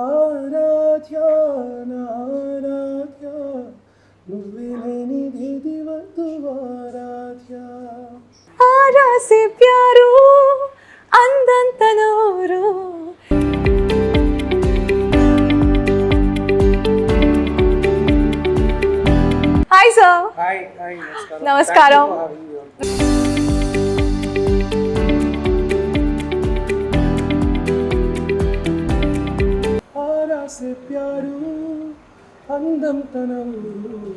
aradhya na aradhya nuvve lenide divadu aradhya आरा से प्यारो अंदंतनोरो Hi sir. hi namaskaram. Namaskaram. Thank you for having me on. आरा से प्यारू అందం తనవు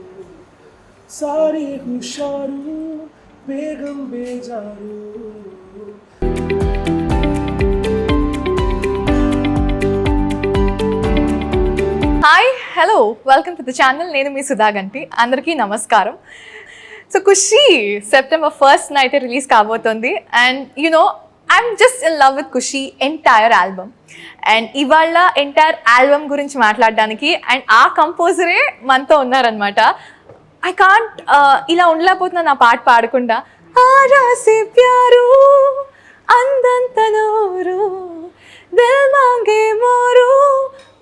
సారీ హుషారు బేగం బేజారు hi hello welcome to the channel. నేను మీ సుధా గంటి. అందరికీ నమస్కారం. So Khushi September 1st night release కాబోతోంది. And I am just in love with Khushi entire album. And ఇవాళ ఎంటైర్ ఆల్బమ్ గురించి మాట్లాడడానికి అండ్ ఆ కంపోజరే మనతో ఉన్నారనమాట. ఐ కాంట్ ఇలా ఉండలేకపోతున్నా నా పాట పాడకుండా. ఆరా సే ప్యారు అందంతనోరు దిల్ మాంగే మోరు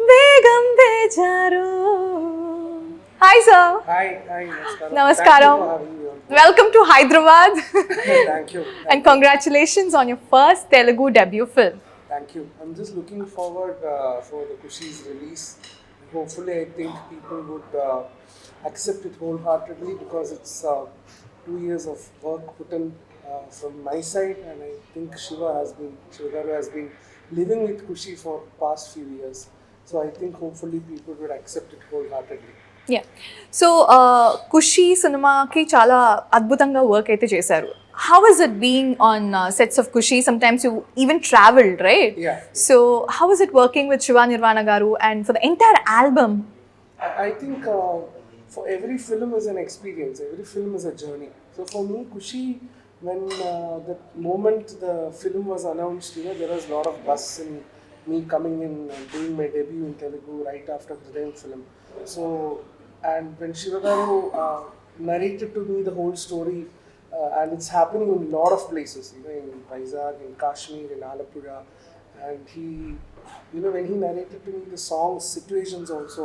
బేగం బేజారు. Hi sir. hi నమస్కారం. Thank you for having me on. Welcome to Hyderabad. Thank you. And congratulations on your first Telugu debut film. Thank you. I'm just looking forward for the Kushi's release. Hopefully, I think people would accept it wholeheartedly because it's 2 years of work put in from my side, and I think Shiva Garu has been living with Kushi for past few years. So I think hopefully people would accept it wholeheartedly. Yeah. So ఖుషి సినిమాకి చాలా అద్భుతంగా work అయితే చేశారు. How is it being on sets of Kushi? Sometimes you even traveled, right? Yeah. So how is it working with Shiva Nirvana Garu and for the entire album? I think for every film is an experience, every film is a journey. So for me, Kushi, when the moment the film was announced, there was a lot of buzz in me coming in and doing my debut in Telugu right after the Hridayam film. So, and when Shiva Garu narrated to me the whole story, and it's happening in a lot of places, in Vizag, in Kashmir, in Alappuzha, and he, when he narrated to me the songs, situations also,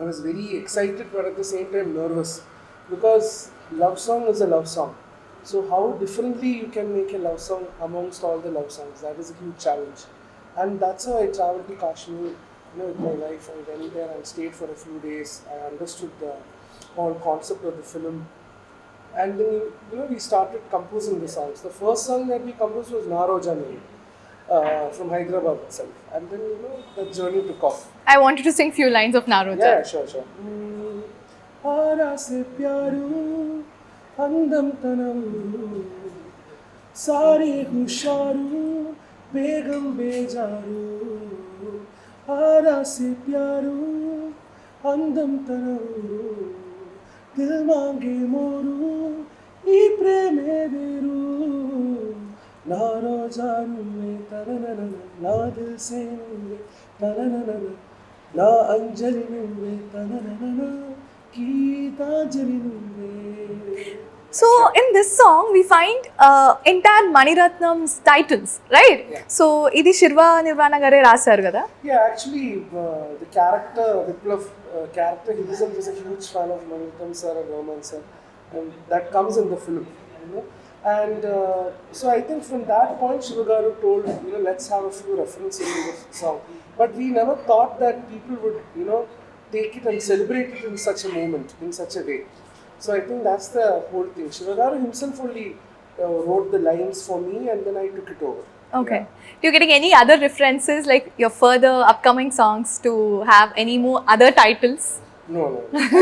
I was very excited but at the same time nervous because love song is a love song. So how differently you can make a love song amongst all the love songs, that is a huge challenge. And that's how I traveled to Kashmir, with my wife. I went there and stayed for a few days. I understood the whole concept of the film. And then, we started composing the songs. The first song that we composed was Naro Janani, from Hyderabad itself. And then, the journey took off. I wanted to sing few lines of Naroja. Yeah, sure. Aara se pyaru andam tanavu sari husharu begam bejaru aara se pyaru andam tanavu dil mange moru ee preme veru na roja nuve taranana na dil se nuve taranana నా అంజలి నువ్వే తననన గీతాంజలి నువ్వే. So in this song we find entire Maniratnam's titles, right? Yeah. So ఇది Shiva Nirvana Gare రాశారు కదా. Yeah, actually the character Viplav character himself is a huge fan of Maniratnam sir and Roman sir, and that comes in the film, and so I think from that point Shiva Garu told, let's have a few references in the song. But we never thought that people would, take it and celebrate it in such a moment, in such a way. So I think that's the whole thing. Shiva Garu himself only wrote the lines for me, and then I took it over. Okay. Yeah. Do you getting any other references like your further upcoming songs to have any more other titles? No.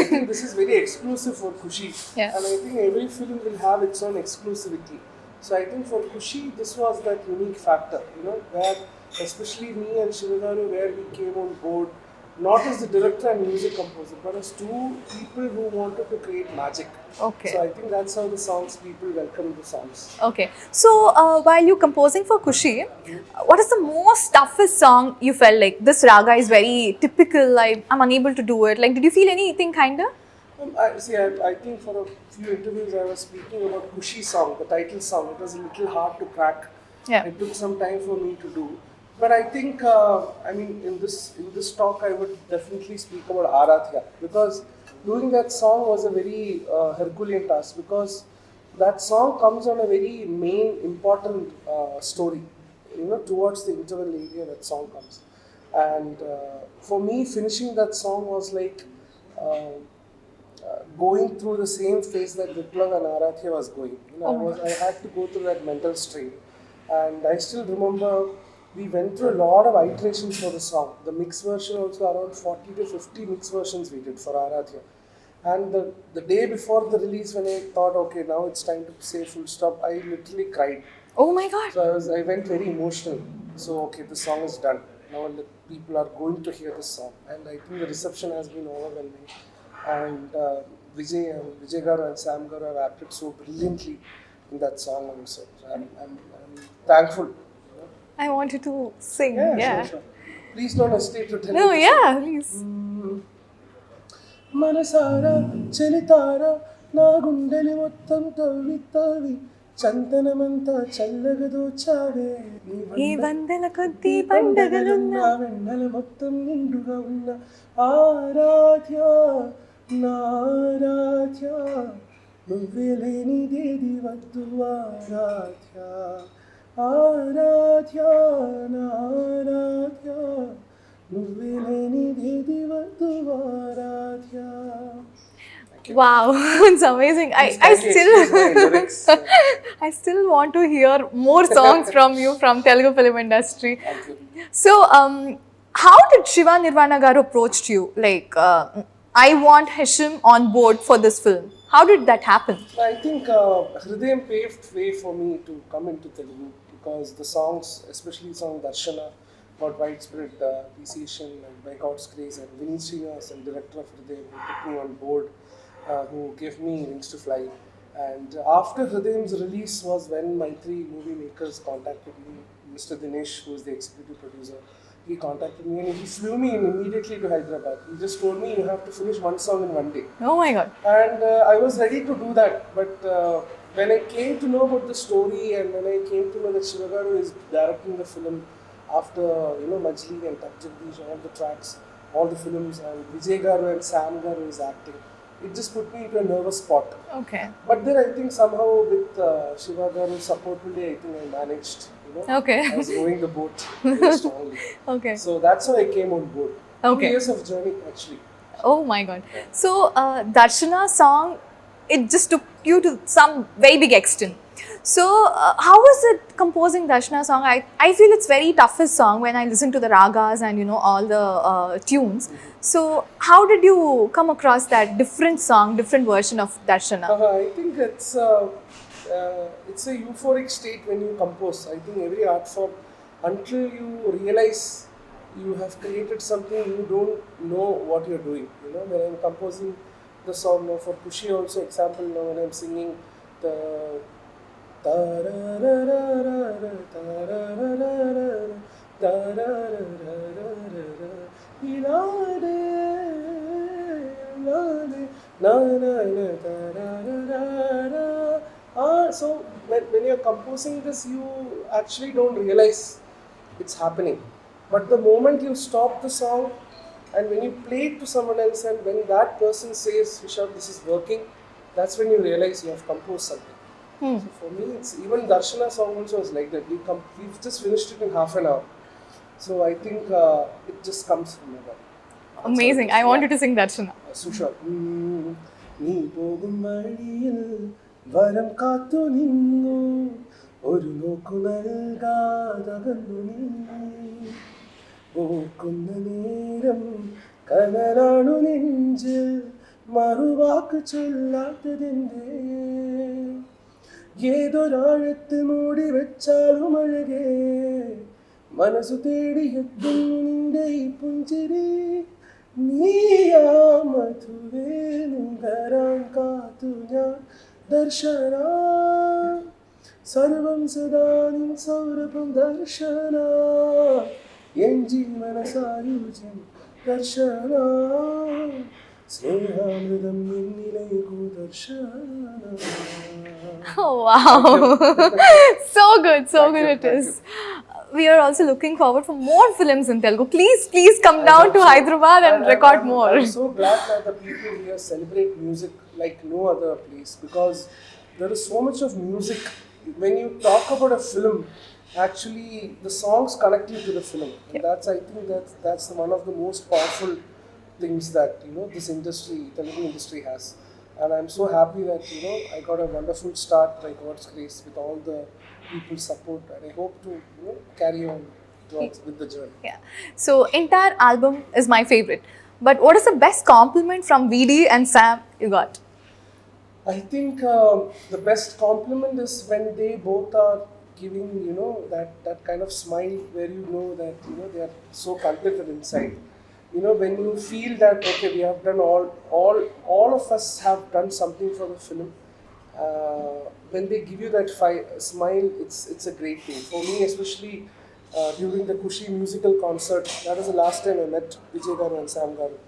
I think this is very exclusive for Kushi. Yeah. And I think every film will have its own exclusivity. So I think for Kushi, this was that unique factor, where especially me and Shiva Garu, where we came on board, not as the director and music composer, but as two people who wanted to create magic. Okay. So I think that's how the songs, people welcome the songs. Okay. So while you composing for Kushi, what is the most toughest song you felt like this raga is very typical, I'm unable to do it? Like, did you feel anything kinda? I think for a few interviews I was speaking about Kushi song, the title song. It was a little hard to crack. Yeah. It took some time for me to do. But I think, I mean, in this talk, I would definitely speak about Aradhya, because doing that song was a very Herculean task, because that song comes on a very main important story. Towards the interval area, that song comes, and for me, finishing that song was like going through the same phase that Viplav and Aradhya was going. I had to go through that mental strain, and I still remember we went through a lot of iterations for the song. The mix version also, around 40 to 50 mix versions we did for Aradhya. And the day before the release, when I thought, okay, now it's time to say full stop, I literally cried. Oh my God. So I went very emotional. So okay, the song is done. Now the people are going to hear this song, and I think the reception has been overwhelming. And Vijay Garu and Sam Garu have acted so brilliantly in that song also. So I'm thankful. I want you to sing. Sure. Please don't hesitate to tell No, me. yeah, please. మనసారా చలితారా నా గుండెని మొత్తం తవ్వి తవ్వి చందనమంతా చల్లగా దోచావే ఈ వందల కొద్ది పండగలున్న నా వెన్నెల మొత్తం నిండుగా ఉన్న ఆరాధ్య నారాధ్య నువ్వే లేనిదేది వద్దు ఆరాధ్య ఆరాధ్య నారాధ్య నువ్వే లేనిదేది వద్దు ఆరాధ్య. Wow, it's amazing. I still want to hear more songs from you from Telugu film industry. Thank you. So, how did Shiva Nirvana garu approached you? Like, I want Hesham on board for this film. How did that happen? I think Hridayam paved way for me to come into Telugu, because the songs, especially the song Darshana, got widespread appreciation and by God's grace, and Vinny Srinivas, and director of Hridayam, who took me on board, who gave me wings to fly. And after Hridayam's release was when my three movie makers contacted me. Mr. Dinesh, who is the executive producer, he contacted me and he flew me in immediately to Hyderabad. He just told me, you have to finish one song in one day. Oh my God. And I was ready to do that, but when I came to know about the story, and when I came to know that Shiva Garu is directing the film after Majli and Takjagdish, all the tracks, all the films, and Vijay Garu and Sam Garu is acting, it just put me into a nervous spot. Okay. But then I think somehow with Shiva Garu's support today, I think I managed. Okay. I was rowing the boat very strongly. Okay. So that's how I came on board. Okay. 2 years of journey actually. Oh my God. So, Darshana song, it just took you to some very big extent. So, how was it composing Darshana song? I feel it's very toughest song when I listen to the ragas and all the tunes. So, how did you come across that different song, different version of Darshana? I think it's a euphoric state when you compose. I think every art form, until you realize you have created something, you don't know what you're doing. When I'm composing the song now for Kushi also, example now when I'm singing the so when you're composing this, you actually don't realize it's happening. But the moment you stop the song and when you play it to someone else, and when that person says, Hesham, this is working, that's when you realize you have composed something. So for me, it's even Darshana song also is like that. We've just finished it in half an hour. So I think it just comes from my body. Amazing. I want you to sing Darshana. Susha. Nee pogum maliyil varam kaathu ninnu oru nokku nalgaadagannu nee okkunna neram kanalanu nenjil maruvaakku sollaatadende ഏതൊരാഴത്ത് മൂടി വെച്ചാലും അഴകേ മനസ്സു തേടി എത്തുന്നു നിന്റെ ഈ പുഞ്ചിരി നീയാ മധുവേ നുകരാൻ കാത്തു ഞാൻ ദർശന സർവം സദാ നിൻ സൗരഭം ദർശന എൻ ജീവന സായുജ്യം ദർശന സ്നേഹാമൃതം നിന്നിലേക്കു ദർശന. Oh wow. So good it is. we are also looking forward for more films in Telugu. Please come down to Hyderabad and record more. I'm so glad that the people here celebrate music like no other place, because there is so much of music. When you talk about a film, actually the songs connect you to the film. And that's, I think that's one of the most powerful things that, this industry, Telugu industry has. And I'm so happy that, I got a wonderful start by God's grace with all the people's support, and I hope to, carry on with the journey. Yeah. So entire album is my favorite. But what is the best compliment from VD and Sam you got? I think the best compliment is when they both are giving, that kind of smile where that, they are so contented inside. When you feel that, okay, we have done all of us have done something for the film. When they give you that smile, it's a great thing. For me, especially during the Kushi musical concert, that was the last time I met Vijay Devarakonda and Sam Garu.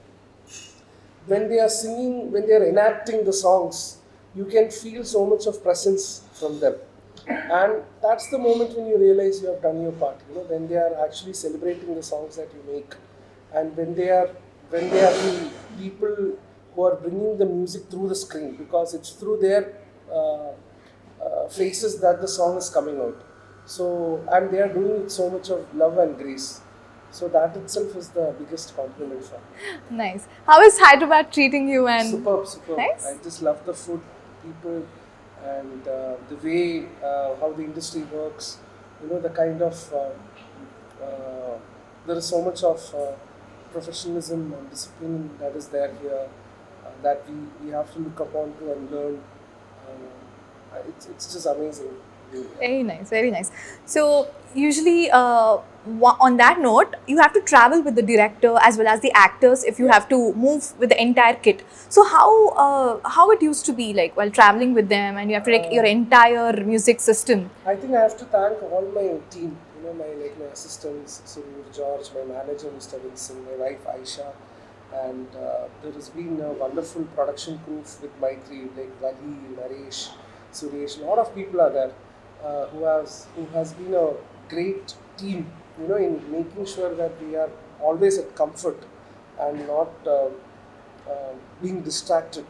When they are singing, when they are enacting the songs, you can feel so much of presence from them. And that's the moment when you realize you have done your part. When they are actually celebrating the songs that you make, and when they are the people who are bringing the music through the screen, because it's through their faces that the song is coming out. So, and they are doing it so much of love and grace. So that itself is the biggest compliment for me. Nice. How is Hyderabad treating you? And Superb. Nice. I just love the food, people, and the way how the industry works. The kind of there is so much of professionalism and discipline that is there here, that we have to look upon to and learn. It's just amazing. Very nice, very nice. So usually on that note, you have to travel with the director as well as the actors if you have to move with the entire kit. So how it used to be like while traveling with them, and you have to take your entire music system? I think I have to thank all my team, my assistants, Sudha, George, my manager, Mr. Vincent, my wife Aisha, and there has been a wonderful production crew with my three, like Vali, Naresh, Suresh. A lot of people are there who has been a great team, in making sure that we are always at comfort and not being distracted,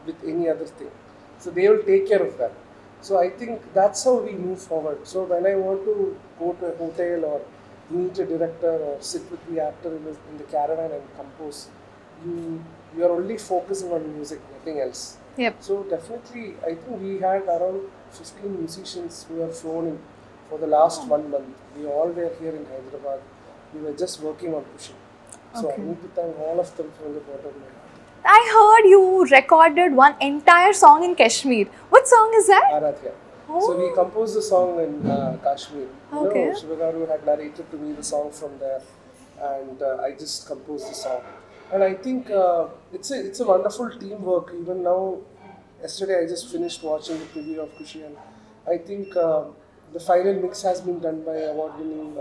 with any other thing. So they will take care of that. So I think that's how we move forward. So when I want to go to a hotel or meet a director or sit with the actor in the caravan and compose, you are only focusing on music, nothing else. Yep. So definitely, I think we had around 15 musicians who have flown in for the last 1 month. We all were here in Hyderabad. We were just working on Kushi. So I need to thank all of them from the bottom of my heart. I heard you recorded one entire song in Kashmir. What song is that? Aradhya. So we composed the song in Kashmir. Shivagaru had narrated to me the song from there, and I just composed the song. And I think it's a wonderful teamwork. Even now, yesterday I just finished watching the preview of Kushi, and I think the final mix has been done by award-winning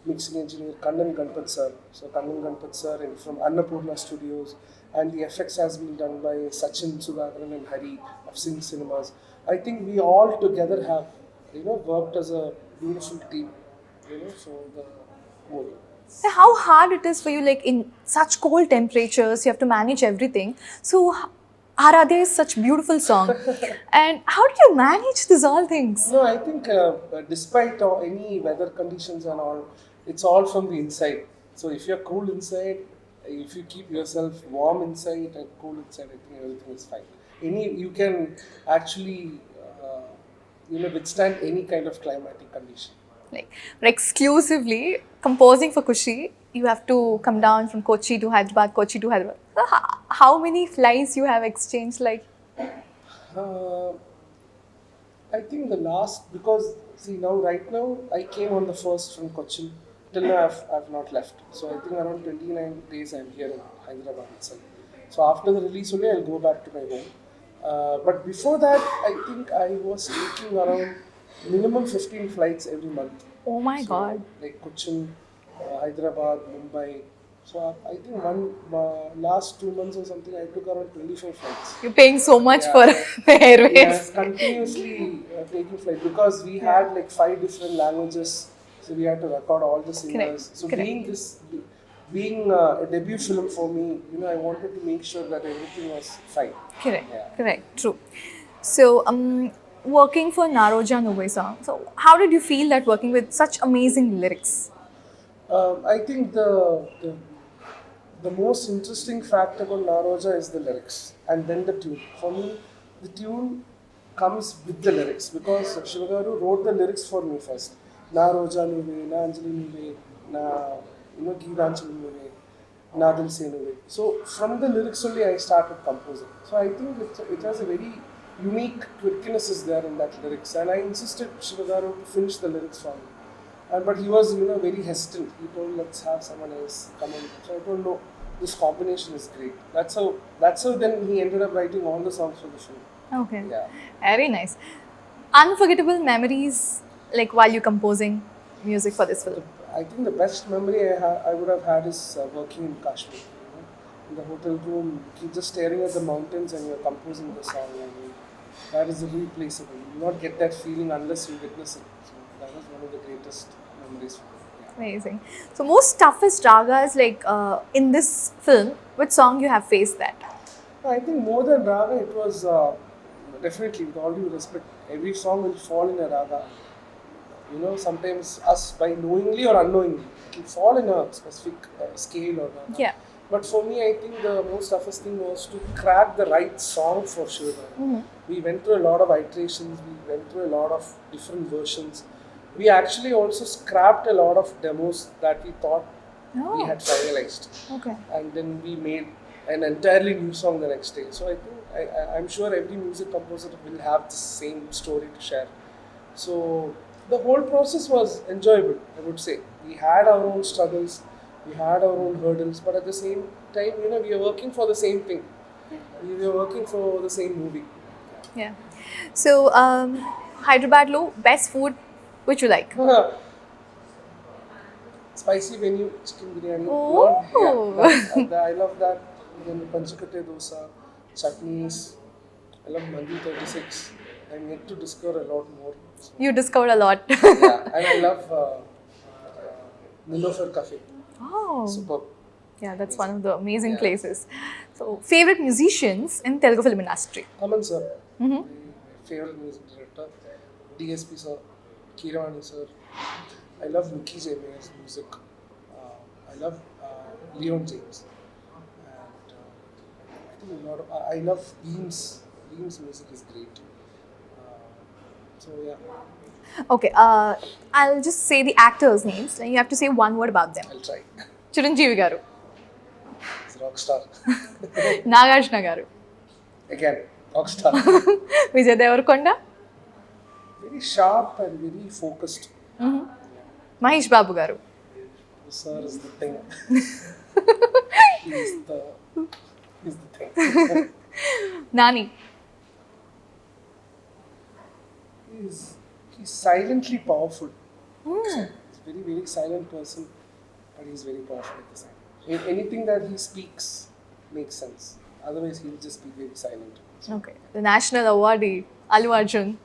mixing engineer Kannan Ganpat sir. So Kannan Ganpat sir from Annapurna Studios, and the effects has been done by Sachin Sudhakaran and Hari of Sing Cinemas. I think we all together have worked as a beautiful team, for the movie. How hard it is for you, like in such cold temperatures, you have to manage everything. So Aradhya is such beautiful song. And how do you manage these all things? No, I think despite any weather conditions and all, it's all from the inside. So if you're cool inside, if you keep yourself warm inside and cool inside, I think everything is fine. You can actually withstand any kind of climatic condition. Like exclusively composing for Kushi, you have to come down from Kochi to Hyderabad. So how many flights you have exchanged? Like, I think the last, because right now I came on the first from Kochi. Till now I've not left. So I think around 29 days I'm here in Hyderabad itself. So after the release only I'll go back to my home. But before that, I think I was taking around minimum 15 flights every month. Oh my God. Like Kochi, Hyderabad, Mumbai. So I think last 2 months or something, I took around 25 flights. You're paying so much for the airways. Yes, continuously taking flights, because we had like 5 different languages. So So we had to record all the singers. So being a debut film for me, I wanted to make sure that everything was fine. Correct, true. So, working for Naroja Novai song. So, how did you feel that working with such amazing lyrics? I think the most interesting fact about Naroja is the lyrics and then the tune. For me, the tune comes with the lyrics because Shivagaru wrote the lyrics for me first. Naroja Nuve, Na Anjali Nuve, Na Geetanjali Nuve, Na Dil Se Nuve. So from the lyrics only I started composing. So I think it has a very unique quirkiness is there in that lyrics, and I insisted Shivagaru to finish the lyrics for me. But he was, very hesitant. He told, let's have someone else come in. So I told, no, this combination is great. That's how then he ended up writing all the songs for the film. Okay. Yeah. Very nice. Unforgettable memories, like while you're composing music for this film? I think the best memory I would have had is working in Kashmir. In the hotel room, you're just staring at the mountains and you're composing the song. That is irreplaceable. You will not get that feeling unless you witness it. So that was one of the greatest memories for me. Yeah. Amazing. So, most toughest ragas, like in this film, which song you have faced that? I think more than raga, it was definitely, with all due respect, every song will fall in a raga. Sometimes us by knowingly or unknowingly, it will fall in a specific scale or raga. Yeah. But for me, I think the most toughest thing was to crack the right song for Shiva. We went through a lot of iterations, we went through a lot of different versions. We actually also scrapped a lot of demos that we thought we had finalized. Okay. And then we made an entirely new song the next day. So I think, I'm sure every music composer will have the same story to share. So the whole process was enjoyable, I would say. We had our own struggles, we had our own hurdles, but at the same time, we are working for the same thing. We were working for the same movie. Yeah. So, Hyderabad lo, best food which you like? Spicy menu, chicken biryani. Oh. I love that. Then panchakate dosa, chutneys. I love Mandi 36. I'm yet to discover a lot more. So. You discovered a lot. Yeah, and I love Nilofer Cafe. Oh. Superb. Yeah, that's one of the amazing places. So, favorite musicians in Telugu film industry? Aman sir, my favorite music director. DSP sir, Kiravani sir. I love Nicky James' music. I love Leon James. And I think I love Beam's. Beam's music is great. So yeah. Okay, I'll just say the actors' names. You have to say one word about them. I'll try. Chiranjeevi garu. He's a rock star. Nagarjuna garu. Again, rock star. Vijay Devarakonda. Very sharp and very focused. Mahesh Babu garu. The sir is the thing. He's the thing. Nani. He's silently powerful. He's a very, very silent person, but he's very powerful at the same time. Anything that he speaks makes sense. Otherwise, he'll just be very silent. Okay. The national awardee, Allu Arjun.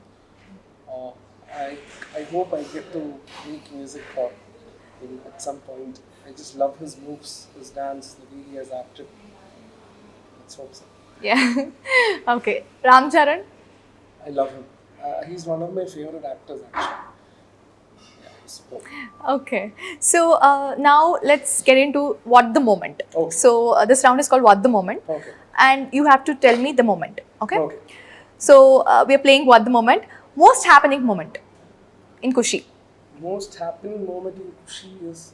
I hope I get to make music for him at some point. I just love his moves, his dance, the way he has acted. Let's hope so. Yeah. Okay. Ram Charan. I love him. He's one of my favorite actors, actually. Yeah, he's superb. Okay. So now let's get into what the moment. Okay. So this round is called what the moment. Okay. And you have to tell me the moment. Okay. Okay. So we are playing what the moment. Most happening moment in Kushi. Most happening moment in Kushi is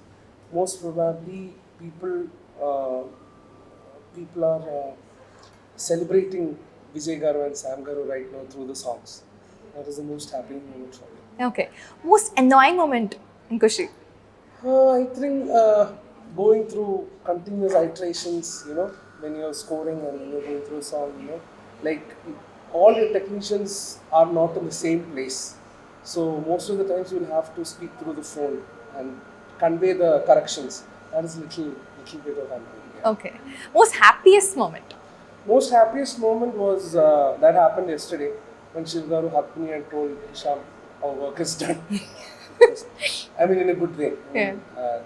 most probably people are celebrating Vijay Garu and Sam Garu right now through the songs. That is the most happening moment for me. Okay. Most annoying moment in Kushi. I think going through continuous iterations, when you're scoring and when you're going through a song, like all your technicians are not in the same place. So most of the times you'll have to speak through the phone and convey the corrections. That is little bit of annoying. Yeah. Okay. Most happiest moment. Most happiest moment was that happened yesterday when Shivgaru hugged me and told Hesham our work is done. I mean, in a good way. Yeah.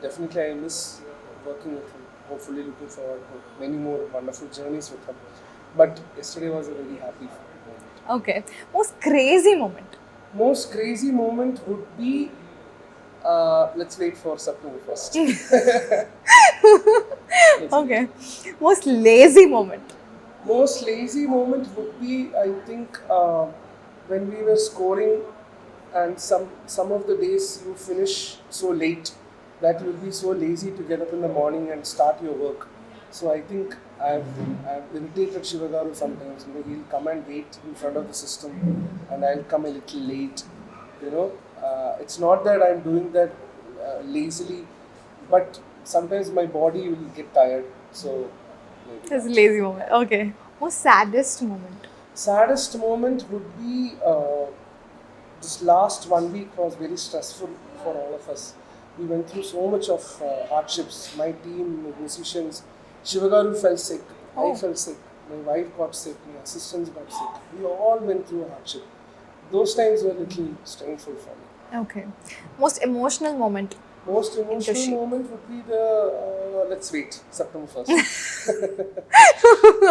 Definitely, I miss working with him. Hopefully, looking forward to many more wonderful journeys with him. But yesterday was a very happy moment. Okay. Most crazy moment. Most crazy moment would be, let's wait for September 1st. Okay. Most lazy moment. Most lazy moment would be, I think, when we were scoring, and some of the days you finish so late that you'll be so lazy to get up in the morning and start your work. So I think I've irritated Shivagaru sometimes. You know, he'll come and wait in front of the system, and I'll come a little late. You know, it's not that I'm doing that lazily, but sometimes my body will get tired. So maybe That's a lazy moment. Okay. Most saddest moment. saddest moment would be this last 1 week was very stressful for all of us. We went through so much of hardships. My team, my musicians, Shivagaru fell sick, I fell sick, my wife got sick, my assistants got sick. We all went through a hardship. Those times were a little strainful for me. Okay. Most emotional moment. Most emotional Kushi. moment would be the, let's wait, September 1st.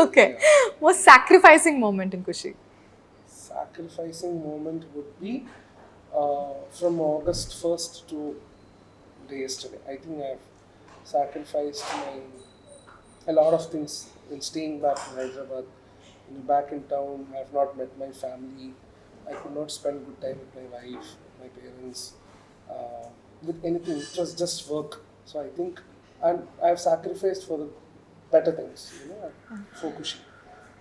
Okay. Most sacrificing moment in Kushi. Sacrificing moment would be from August 1st to the yesterday. I think I've sacrificed a lot of things in staying back in Hyderabad. Back in town, I have not met my family. I could not spend good time with my wife, my parents, with anything. It was just work. So I think I have sacrificed for the better things, you know, for Kushi.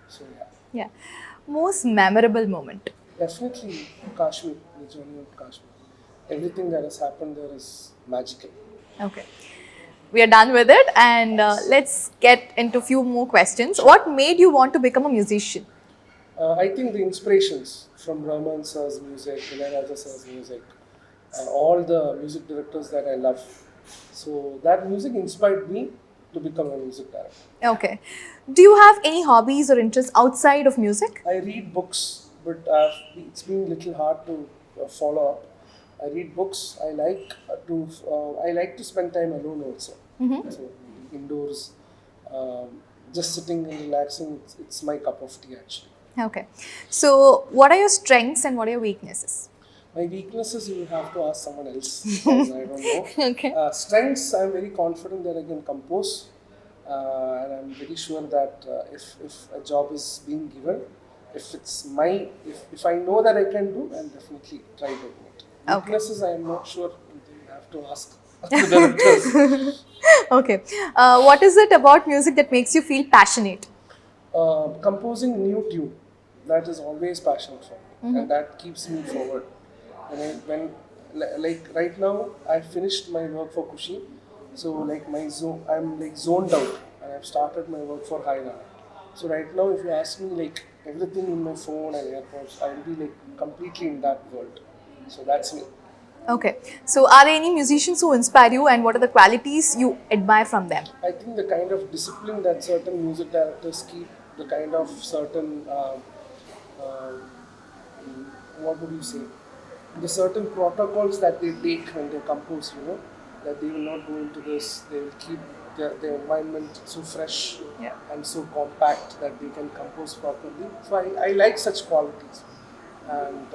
So yeah. Yeah. Most memorable moment. Definitely Kashmir, the journey of Kashmir. Everything that has happened there is magical. Okay. We are done with it, and let's get into few more questions. What made you want to become a musician? I think the inspirations from Rahman sir's music, Ilayaraja sir's music, all the music directors that I love. So that music inspired me to become a music director. Okay. Do you have any hobbies or interests outside of music? I read books, but it's been a little hard to follow up. I read books. I like to spend time alone also. So indoors, just sitting and relaxing. It's my cup of tea actually. Okay. So, what are your strengths and what are your weaknesses? My weaknesses you will have to ask someone else because I don't know. Okay. Strengths, I'm very confident that I can compose, and I'm very sure that if a job is being given, if I know that I can do, I'll definitely try to do it. Okay. Weaknesses, I am not sure. You have to ask the directors. Okay. What is it about music that makes you feel passionate? Composing new tune, that is always passion for me, and that keeps me forward. Like right now, I finished my work for Kushi, so like I'm like zoned out, and I've started my work for Hyderabad. So right now, if you ask me like everything in my phone and AirPods, I will be like completely in that world. So that's me. Okay. So, are there any musicians who inspire you, and what are the qualities you admire from them? I think the kind of discipline that certain music directors keep, the kind of certain, what would you say, the certain protocols that they take when they compose, you know, that they will not go into this, they will keep the environment so fresh and so compact that they can compose properly. So I like such qualities. And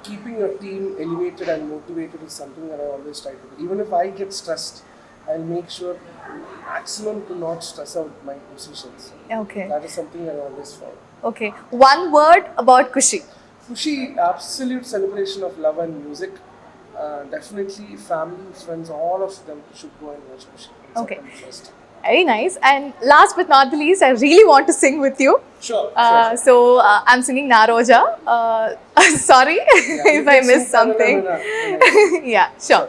keeping your team elevated and motivated is something that I always try to do. Even if I get stressed, I'll make sure maximum to not stress out my musicians. Okay. That is something I always follow. Okay. One word about Kushi. Kushi, absolute celebration of love and music. Definitely family, friends, all of them should go and watch Kushi. Okay. September 1st. Very nice. And last but not the least, I really want to sing with you. Sure. So, I'm singing Naroja. Sorry if I missed something. Yeah, sure.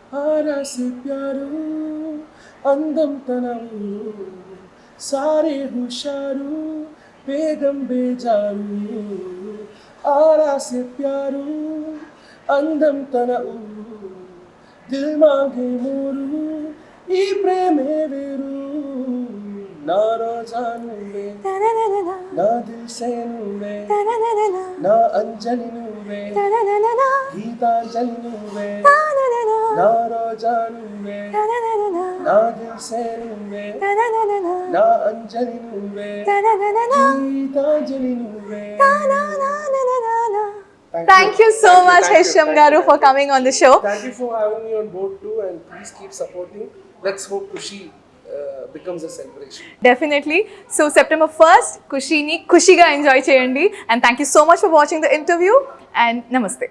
आरा से प्यारो अंदम तनाऊ सारे हुशारू बेगम बेजारू आरा से प्यारो अंदम तनाऊ दिल मांगे मोरू ई प्रेमे वेरू ना रोजा नुवे ना दिल से नुवे ना अंजलि नुवे गीतांजलि नुवे నా రోజా నువ్వే, నా దిల్సే నువ్వే, నా అంజలి నువ్వే, గీతాంజలి నువ్వే. Thank you so much, Hesham Garu, for coming on the show. Thank you for having me on board too, and please keep supporting. Let's hope Kushi becomes a celebration. Definitely. So September 1st, Kushi ni Kushiga enjoy cheyandi. And thank you so much for watching the interview. And namaste.